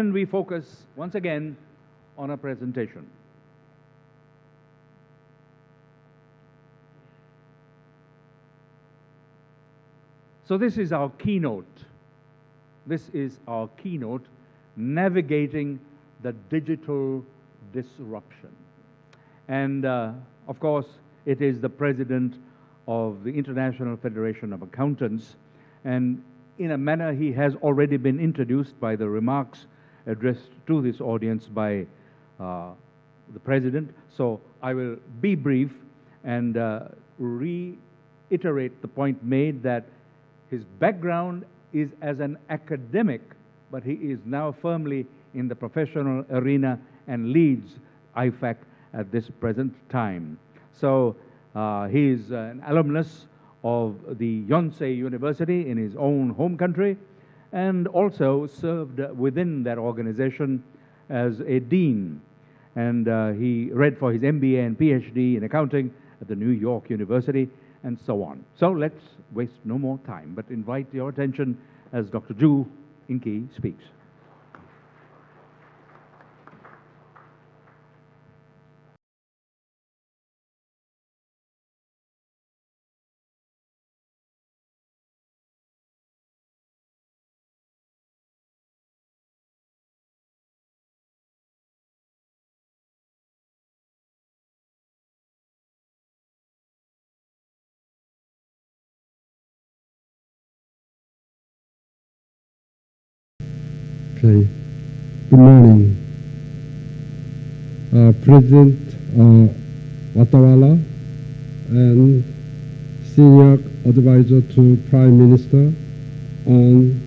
And we focus once again on a presentation. So this is our keynote. This is our keynote, Navigating the Digital Disruption. And of course, it is the president of the International Federation of Accountants. And in a manner, he has already been introduced by the remarks addressed to this audience by the president. So I will be brief and reiterate the point made that his background is as an academic, but he is now firmly in the professional arena and leads IFAC at this present time. So he is an alumnus of the Yonsei University in his own home country, and also served within that organization as a dean. And he read for his MBA and PhD in accounting at the New York University, and so on. So let's waste no more time, but invite your attention as Dr. Ju In-kee speaks. Okay. Good morning. President Vatawala and Senior Advisor to Prime Minister on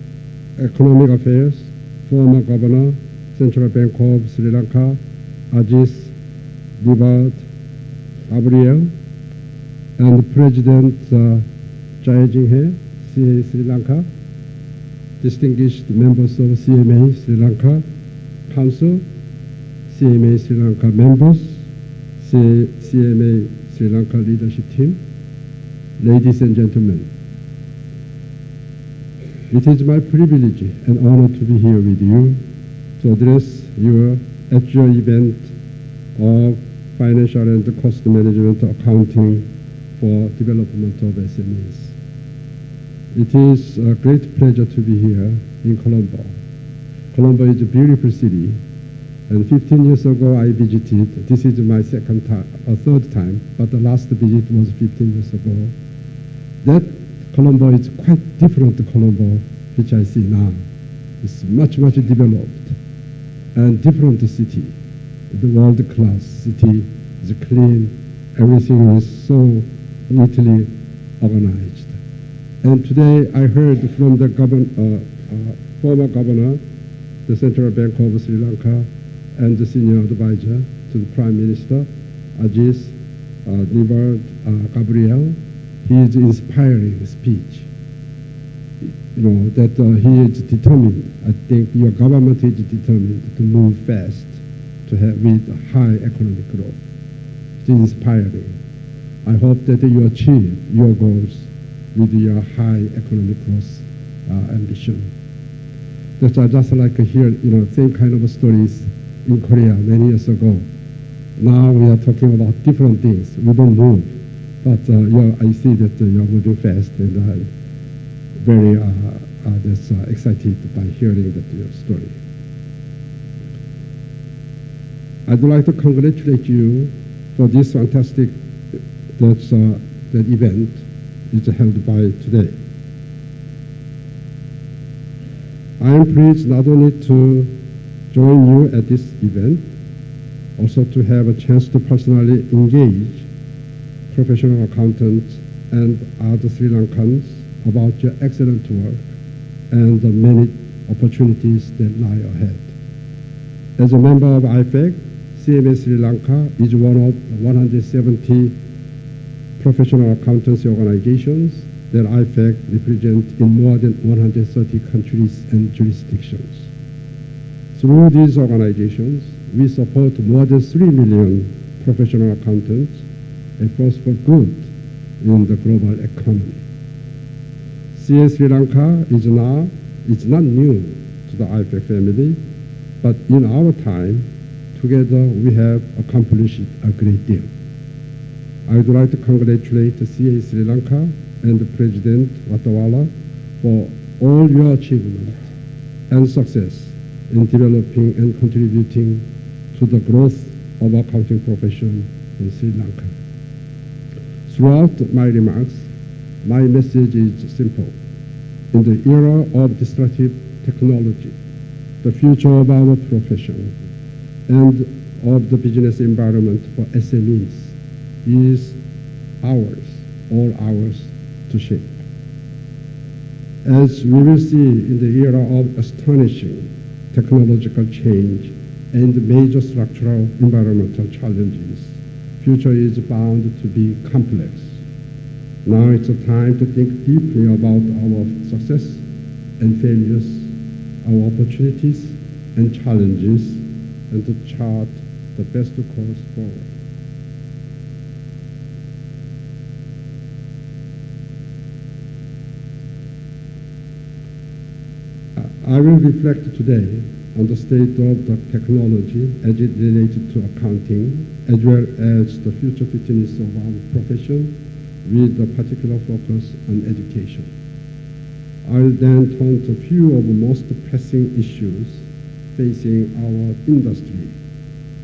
Economic Affairs, former Governor, Central Bank of Sri Lanka, Ajis Divard Gabriel, and President Jai Jinghe, CA Sri Lanka, distinguished members of CMA Sri Lanka Council, CMA Sri Lanka members, CMA Sri Lanka leadership team, ladies and gentlemen. It is my privilege and honor to be here with you to address you at your event of financial and cost management accounting for development of SMEs. It is a great pleasure to be here in Colombo. Colombo is a beautiful city, and 15 years ago I visited. This is my third time, but the last visit was 15 years ago. That Colombo is quite different to Colombo, which I see now. It's much, much developed and different city. The world-class city is clean. Everything is so neatly organized. And today I heard from the former governor, the Central Bank of Sri Lanka, and the senior advisor to the Prime Minister, Ajis Divard Gabriel. His inspiring speech, you know, that he is determined. I think your government is determined to move fast to have with high economic growth. It's inspiring. I hope that you achieve your goals with your high economic growth ambition. That's just like here, you know, same kind of stories in Korea many years ago. Now we are talking about different things. We don't move, but I see that you're moving fast, and I'm very excited by hearing your story. I'd like to congratulate you for this fantastic that event is held by today. I am pleased not only to join you at this event, also to have a chance to personally engage professional accountants and other Sri Lankans about your excellent work and the many opportunities that lie ahead. As a member of IFAC, CMA Sri Lanka is one of the 170 professional accountancy organizations that IFAC represents in more than 130 countries and jurisdictions. Through these organizations, we support more than 3 million professional accountants, a force for good in the global economy. CA Sri Lanka is not new to the IFAC family. But in our time, together we have accomplished a great deal. I would like to congratulate CA Sri Lanka and President Vatawala for all your achievements and success in developing and contributing to the growth of our accounting profession in Sri Lanka. Throughout my remarks, my message is simple. In the era of disruptive technology, the future of our profession and of the business environment for SMEs is ours, all ours to shape. As we will see in the era of astonishing technological change and major structural environmental challenges, future is bound to be complex. Now it's a time to think deeply about our success and failures, our opportunities and challenges, and to chart the best course forward. I will reflect today on the state of the technology as it related to accounting, as well as the future fitness of our profession, with a particular focus on education. I'll then turn to a few of the most pressing issues facing our industry: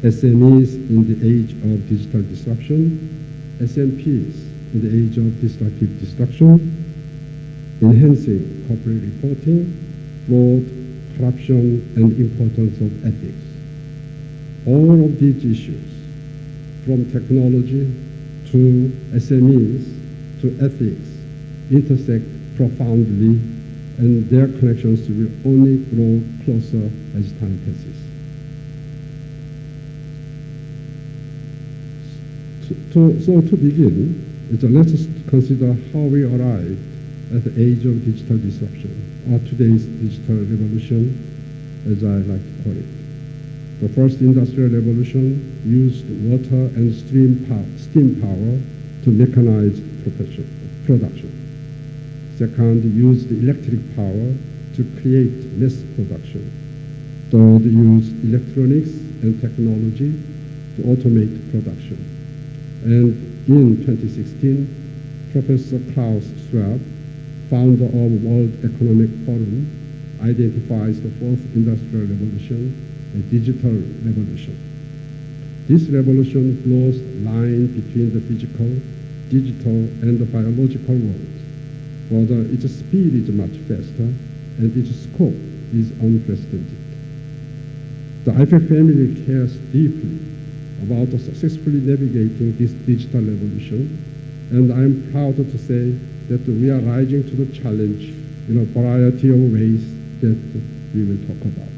SMEs in the age of digital disruption, SMPs in the age of disruptive disruption, enhancing corporate reporting, fraud, corruption, and importance of ethics. All of these issues, from technology to SMEs to ethics, intersect profoundly, and their connections will only grow closer as time passes. So to begin, let's consider how we arrived at the age of digital disruption, or today's digital revolution, as I like to call it. The first industrial revolution used water and steam power to mechanize production. Second, used electric power to create mass production. Third, used electronics and technology to automate production. And in 2016, Professor Klaus Schwab, founder of World Economic Forum, identifies the fourth industrial revolution, a digital revolution. This revolution blurs the line between the physical, digital, and the biological worlds. Further, its speed is much faster, and its scope is unprecedented. The IFAC family cares deeply about successfully navigating this digital revolution, and I am proud to say that we are rising to the challenge in a variety of ways that we will talk about.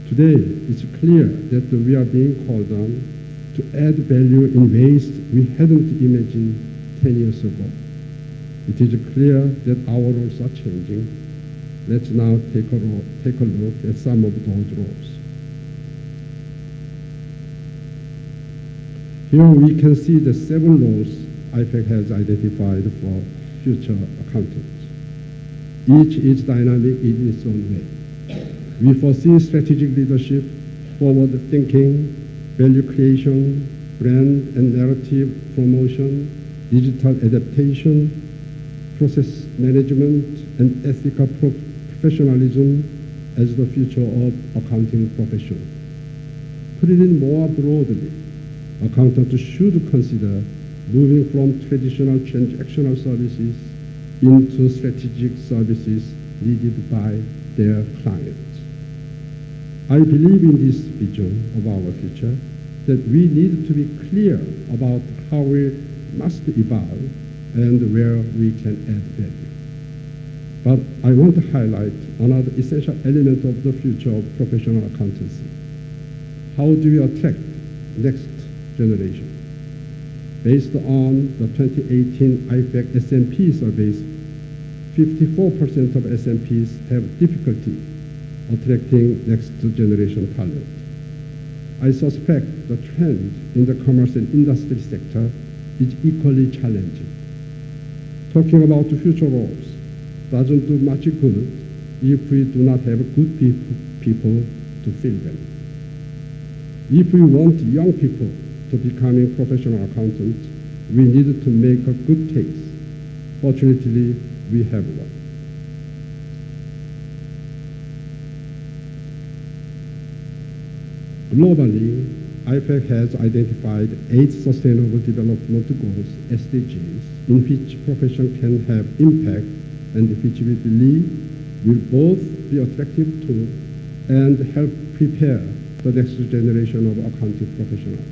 Today, it's clear that we are being called on to add value in ways we hadn't imagined 10 years ago. It is clear that our roles are changing. Let's now take a look at some of those roles. Here we can see the 7 roles IFAC has identified for future accountants. Each is dynamic in its own way. We foresee strategic leadership, forward thinking, value creation, brand and narrative promotion, digital adaptation, process management, and ethical professionalism as the future of accounting profession. Put it in more broadly, accountants should consider moving from traditional transactional services into strategic services needed by their clients. I believe in this vision of our future that we need to be clear about how we must evolve and where we can add value. But I want to highlight another essential element of the future of professional accountancy. How do we attract next generation? Based on the 2018 IFAC SMP surveys, 54% of SMPs have difficulty attracting next generation talent. I suspect the trend in the commerce and industry sector is equally challenging. Talking about the future roles doesn't do much good if we do not have good people to to fill them. If we want young people to becoming professional accountants, we need to make a good case. Fortunately, we have one. Globally, IFAC has identified 8 Sustainable Development Goals, SDGs, in which profession can have impact and which we believe will both be attractive to and help prepare the next generation of accounting professionals.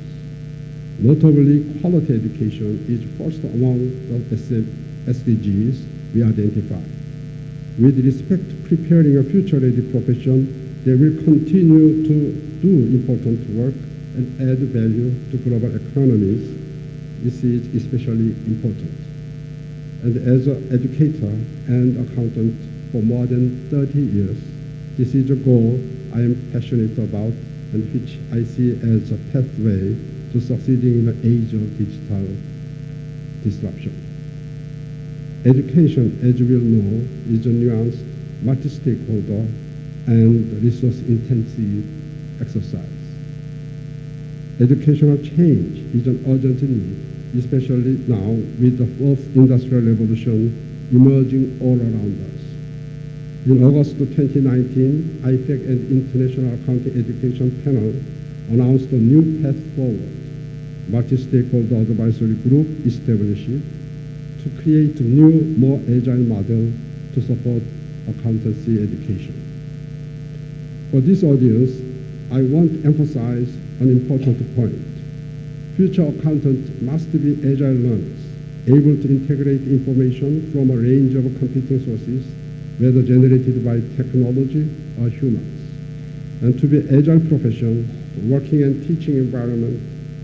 Notably, quality education is first among the SDGs we identify. With respect to preparing a future-ready profession, they will continue to do important work and add value to global economies. This is especially important. And as an educator and accountant for more than 30 years, this is a goal I am passionate about and which I see as a pathway to succeeding in the age of digital disruption. Education, as you will know, is a nuanced, multi-stakeholder, and resource-intensive exercise. Educational change is an urgent need, especially now with the fourth industrial revolution emerging all around us. In August 2019, IFAC and International Accounting Education Panel announced a new path forward. Multi-stakeholder advisory group established to create a new, more agile model to support accountancy education. For this audience, I want to emphasize an important point. Future accountants must be agile learners, able to integrate information from a range of competing sources, whether generated by technology or humans. And to be agile profession, working and teaching environment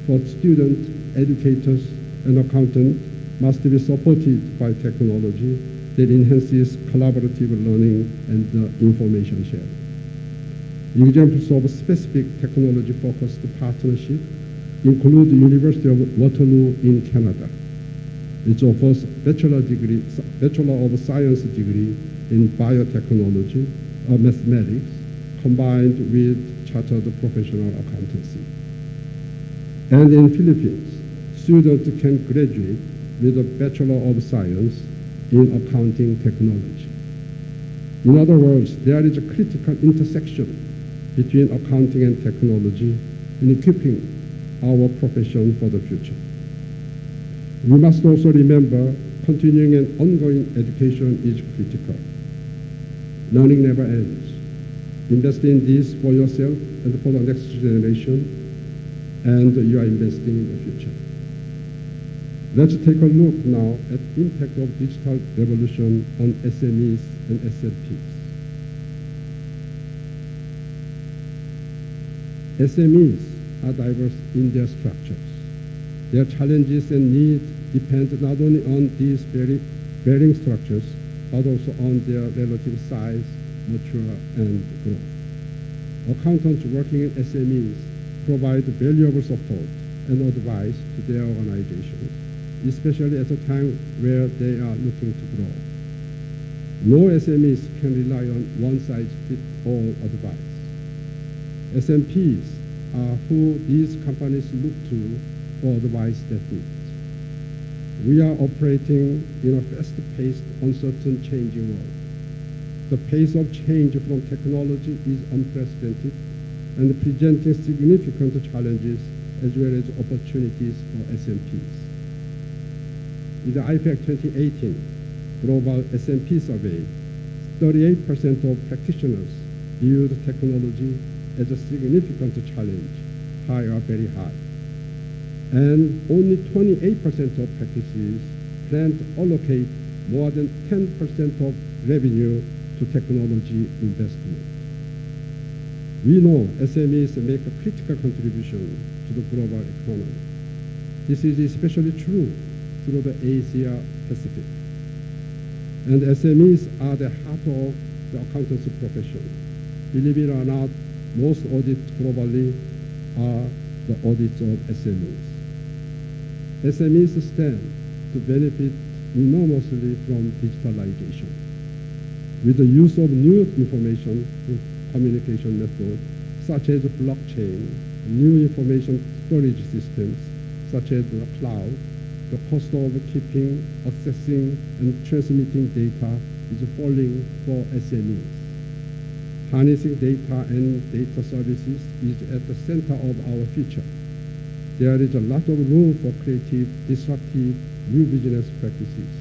for students, educators, and accountants must be supported by technology that enhances collaborative learning and information sharing. Examples of specific technology-focused partnership include the University of Waterloo in Canada. It offers Bachelor of Science degree in biotechnology or mathematics combined with chartered professional accountancy. And in Philippines, students can graduate with a Bachelor of Science in accounting technology. In other words, there is a critical intersection between accounting and technology in equipping our profession for the future. We must also remember continuing and ongoing education is critical. Learning never ends. Invest in this for yourself and for the next generation, and you are investing in the future. Let's take a look now at the impact of digital revolution on SMEs and SLPs. SMEs are diverse in their structures. Their challenges and needs depend not only on these varying structures, but also on their relative size, mature, and growth. Accountants working in SMEs provide valuable support and advice to their organizations, especially at a time where they are looking to grow. No SMEs can rely on one-size-fits-all advice. SMPs are who these companies look to for advice that fits. We are operating in a fast-paced, uncertain, changing world. The pace of change from technology is unprecedented and presenting significant challenges as well as opportunities for SMPs. In the IFAC 2018 Global SMP Survey, 38% of practitioners viewed technology as a significant challenge, high or very high. And only 28% of practices plan to allocate more than 10% of revenue to technology investment. We know SMEs make a critical contribution to the global economy. This is especially true through the Asia Pacific. And SMEs are the heart of the accountancy profession. Believe it or not, most audits globally are the audits of SMEs. SMEs stand to benefit enormously from digitalization. With the use of new information and communication methods such as blockchain, new information storage systems, such as the cloud, the cost of keeping, accessing, and transmitting data is falling for SMEs. Harnessing data and data services is at the center of our future. There is a lot of room for creative, disruptive, new business practices.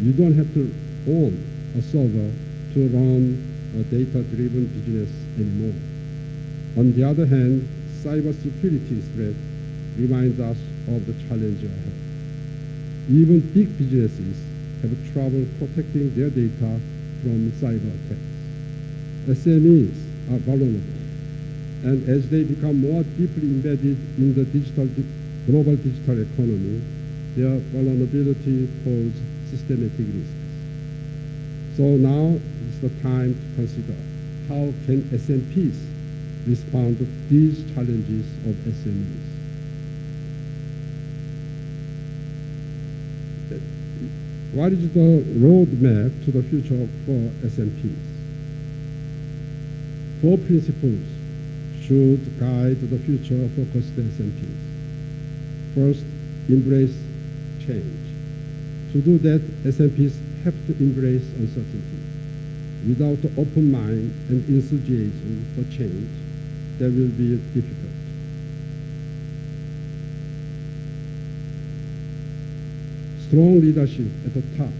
You don't have to own a server to run a data-driven business anymore. On the other hand, cybersecurity threat reminds us of the challenge ahead. Even big businesses have trouble protecting their data from cyber attacks. SMEs are vulnerable, and as they become more deeply embedded in the global digital economy, their vulnerability poses systematic risks. So now is the time to consider how can SMPs respond to these challenges of SMEs. What is the roadmap to the future for SMPs? 4 principles should guide the future-focused SMPs. First, embrace change. To do that, SMPs have to embrace uncertainty. Without an open mind and enthusiasm for change, that will be difficult. Strong leadership at the top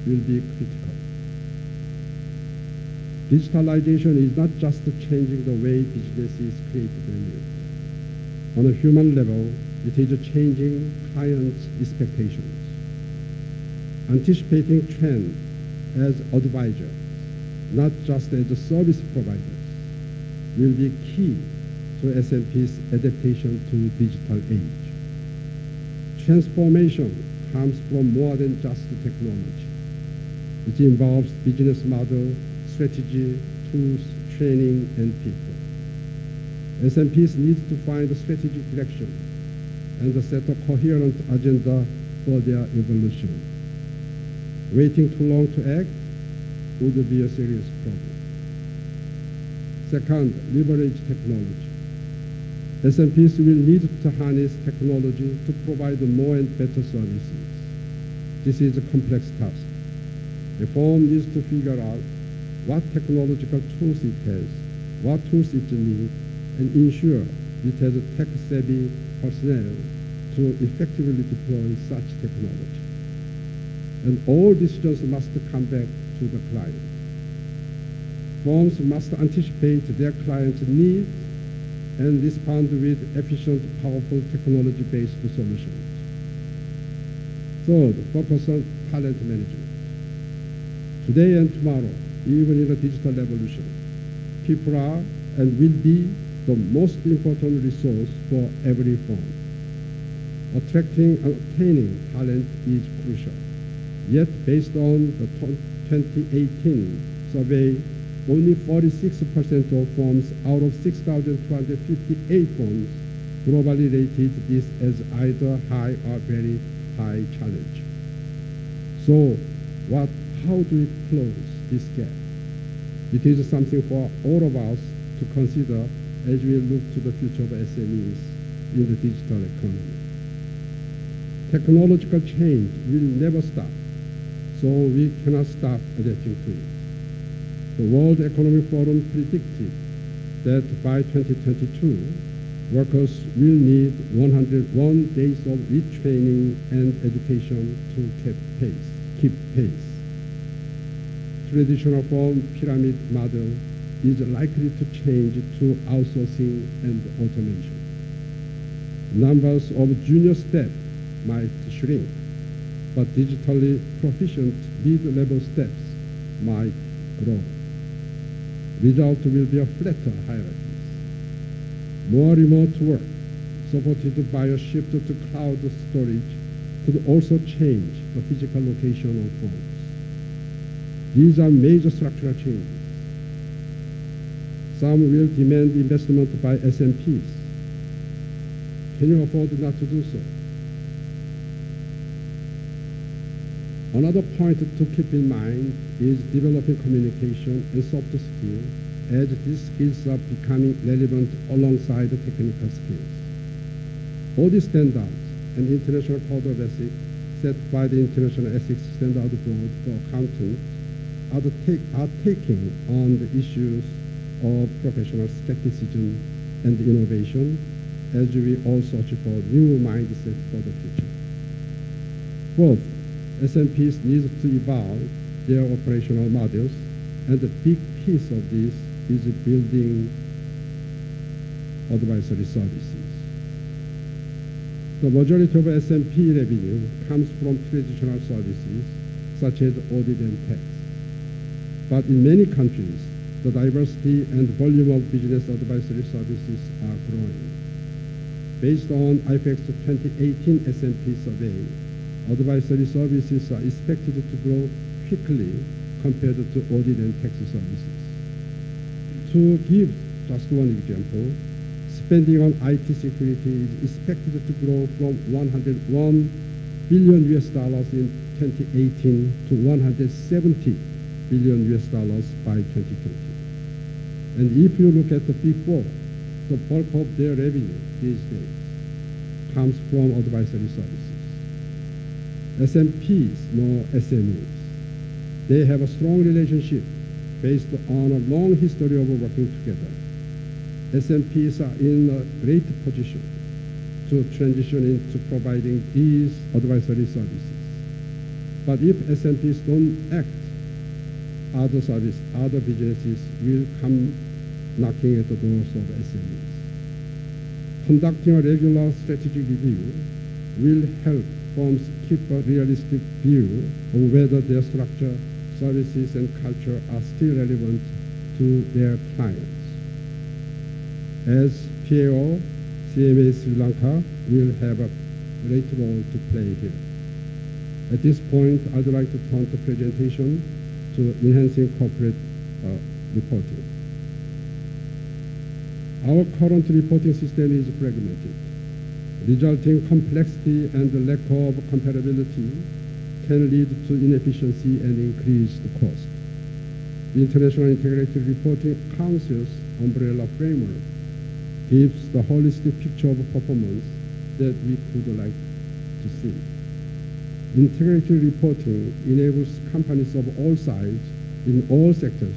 will be critical. Digitalization is not just changing the way businesses create value. On a human level, it is changing clients' expectations. Anticipating trends as advisors, not just as service providers, will be key to SMP's adaptation to digital age. Transformation comes from more than just technology. It involves business model, strategy, tools, training, and people. SMPs need to find a strategic direction and set a coherent agenda for their evolution. Waiting too long to act would be a serious problem. Second, leverage technology. SMPs will need to harness technology to provide more and better services. This is a complex task. A firm needs to figure out what technological tools it has, what tools it needs, and ensure it has tech-savvy personnel to effectively deploy such technology. And all decisions must come back to the client. Firms must anticipate their clients' needs and respond with efficient, powerful technology-based solutions. Third, focus on talent management. Today and tomorrow, even in the digital revolution, people are and will be the most important resource for every firm. Attracting and obtaining talent is crucial. Yet, based on the 2018 survey, only 46% of firms out of 6,258 firms globally rated this as either high or very high challenge. So, how do we close this gap? It is something for all of us to consider as we look to the future of SMEs in the digital economy. Technological change will never stop, so we cannot stop adapting to it. The World Economic Forum predicted that by 2022, workers will need 101 days of retraining and education to keep pace. Traditional firm pyramid model is likely to change to outsourcing and automation. Numbers of junior staff might shrink, but digitally proficient mid-level staffs might grow. Result will be a flatter hierarchy. More remote work, supported by a shift to cloud storage, could also change the physical location of firms. These are major structural changes. Some will demand investment by SMPs. Can you afford not to do so? Another point to keep in mind is developing communication and soft skills as these skills are becoming relevant alongside the technical skills. Audit standards and international code of ethics set by the International Ethics Standard Board for Accountants are taking on the issues of professional skepticism and innovation as we all search for new mindset for the future. Fourth, SMPs need to evolve their operational models, and a big piece of this is building advisory services. The majority of SMP revenue comes from traditional services such as audit and tax. But in many countries, the diversity and volume of business advisory services are growing. Based on IFAC's 2018 SMP survey, advisory services are expected to grow quickly compared to audit and tax services. To give just one example, spending on IT security is expected to grow from $101 billion in 2018 to $170 billion by 2020. And if you look at the Big Four, the bulk of their revenue these days comes from advisory services. SMPs, nor SMEs. They have a strong relationship based on a long history of working together. SMPs are in a great position to transition into providing these advisory services. But if SMPs don't act, other businesses will come knocking at the doors of SMEs. Conducting a regular strategic review will help firms keep a realistic view of whether their structure, services, and culture are still relevant to their clients. As PAO, CMA Sri Lanka will have a great role to play here. At this point, I'd like to turn the presentation to enhancing corporate reporting. Our current reporting system is fragmented, resulting complexity and the lack of compatibility can lead to inefficiency and increased cost. The International Integrated Reporting Council's umbrella framework gives the holistic picture of performance that we could like to see. Integrated reporting enables companies of all sizes in all sectors,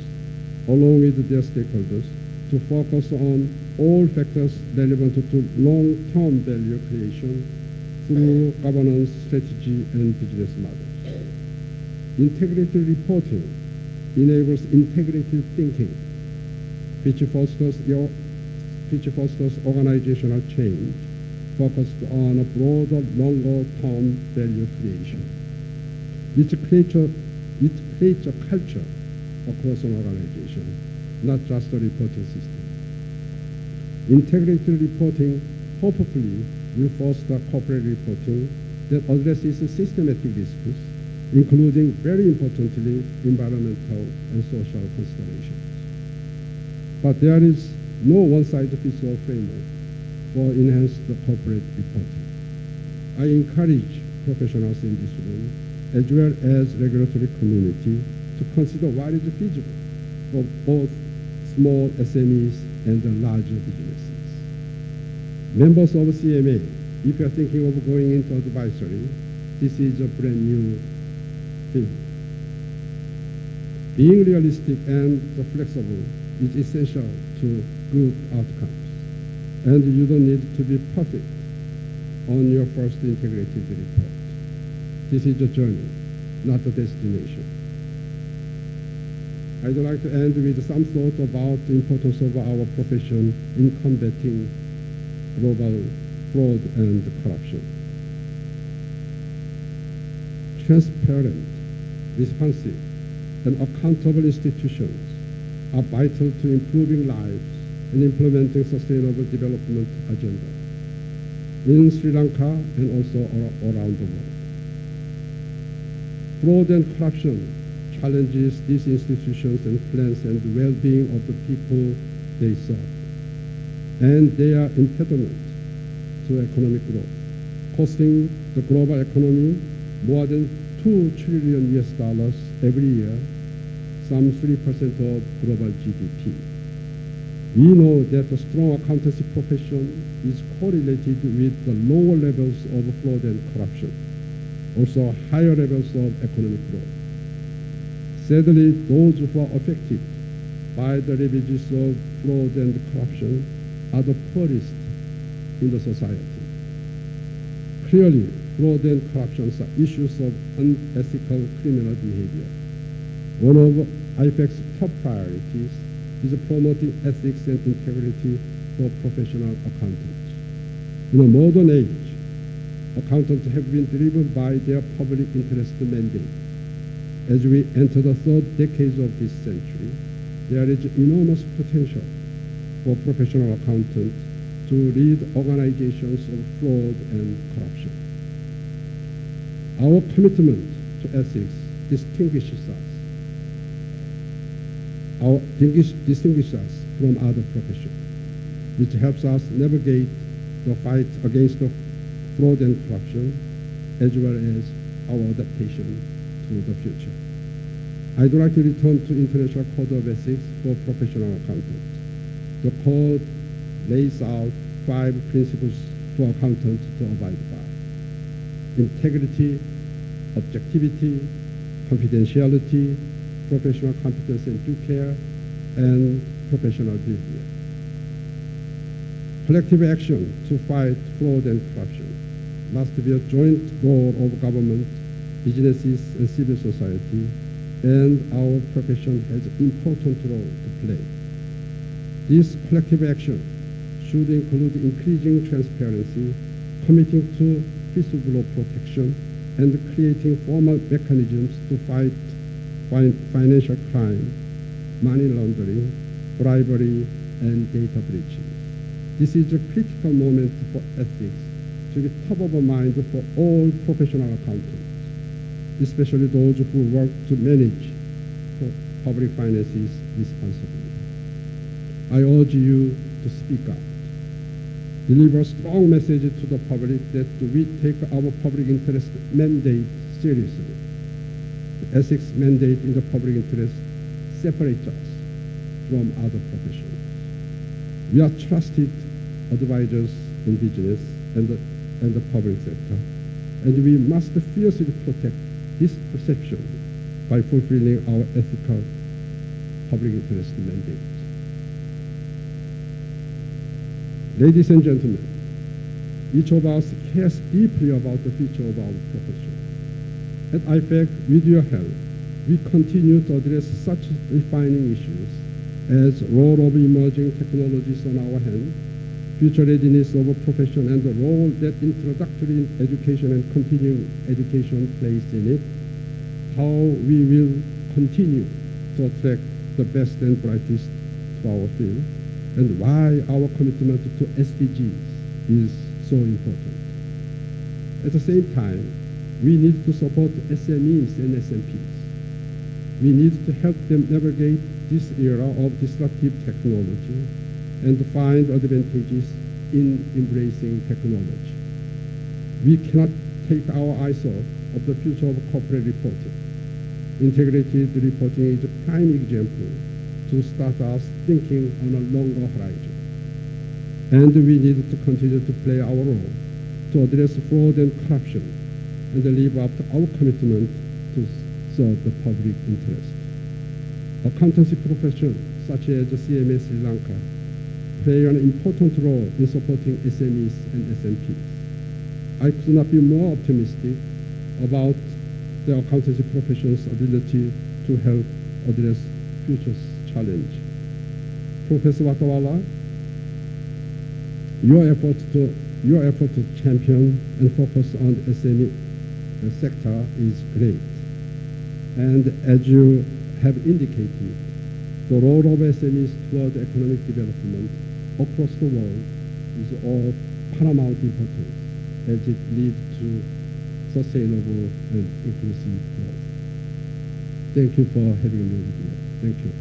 along with their stakeholders, to focus on all factors relevant to long-term value creation through governance, strategy, and business models. Integrated reporting enables integrated thinking, which fosters organizational change focused on a broader, longer-term value creation. It creates a culture across an organization, not just a reporting system. Integrated reporting hopefully will foster corporate reporting that addresses systematic risks, including, very importantly, environmental and social considerations. But there is no one-size-fits-all framework for enhanced corporate reporting. I encourage professionals in this room, as well as regulatory community, to consider what is feasible for both small SMEs and the larger businesses. Members of CMA, if you are thinking of going into advisory, this is a brand new thing. Being realistic and flexible is essential to good outcomes. And you don't need to be perfect on your first integrated report. This is a journey, not a destination. I'd like to end with some thought about the importance of our profession in combating global fraud and corruption. Transparent, responsive, and accountable institutions are vital to improving lives and implementing sustainable development agenda in Sri Lanka and also around the world. Fraud and corruption challenges these institutions and plans and the well-being of the people they serve. And they are impediment to economic growth, costing the global economy more than $2 trillion every year, some 3% of global GDP. We know that the strong accountancy profession is correlated with the lower levels of fraud and corruption, also higher levels of economic growth. Sadly, those who are affected by the ravages of fraud and corruption are the poorest in the society. Clearly, fraud and corruption are issues of unethical criminal behavior. One of IFAC's top priorities is promoting ethics and integrity for professional accountants. In a modern age, accountants have been driven by their public interest mandate. As we enter the third decade of this century, there is enormous potential for professional accountants to lead organizations of fraud and corruption. Our commitment to ethics distinguishes us from other professions, which helps us navigate the fight against the fraud and corruption, as well as our adaptation to the future. I'd like to return to International Code of Ethics for Professional Accountants. The code lays out 5 principles for accountants to abide by: integrity, objectivity, confidentiality, professional competence and due care, and professional behavior. Collective action to fight fraud and corruption must be a joint goal of government, businesses, and civil society, and our profession has an important role to play. This collective action should include increasing transparency, committing to whistleblower protection, and creating formal mechanisms to fight financial crime, money laundering, bribery, and data breaching. This is a critical moment for ethics to be top of mind for all professional accountants, especially those who work to manage public finances responsibly. I urge you to speak out. Deliver a strong message to the public that we take our public interest mandate seriously. The ethics mandate in the public interest separates us from other professions. We are trusted advisors in business and the public sector, and we must fiercely protect this perception by fulfilling our ethical public interest mandate. Ladies and gentlemen, each of us cares deeply about the future of our profession. At IFAC, with your help, we continue to address such refining issues as role of emerging technologies on our hand, future readiness of a profession, and the role that introductory education and continuing education plays in it, how we will continue to attract the best and brightest to our field, and why our commitment to SDGs is so important. At the same time, we need to support SMEs and SMPs. We need to help them navigate this era of disruptive technology and find advantages in embracing technology. We cannot take our eyes off of the future of corporate reporting. Integrated reporting is a prime example to start us thinking on a longer horizon. And we need to continue to play our role to address fraud and corruption and live up to our commitment to serve the public interest. Accountancy profession, such as the CMA Sri Lanka, play an important role in supporting SMEs and SMPs. I could not be more optimistic about the accountancy profession's ability to help address future challenge. Professor Watawala, your effort to champion and focus on the SME sector is great. And as you have indicated, the role of SMEs toward economic development across the world is of paramount importance as it leads to sustainable and inclusive growth. Thank you for having me with you. Thank you.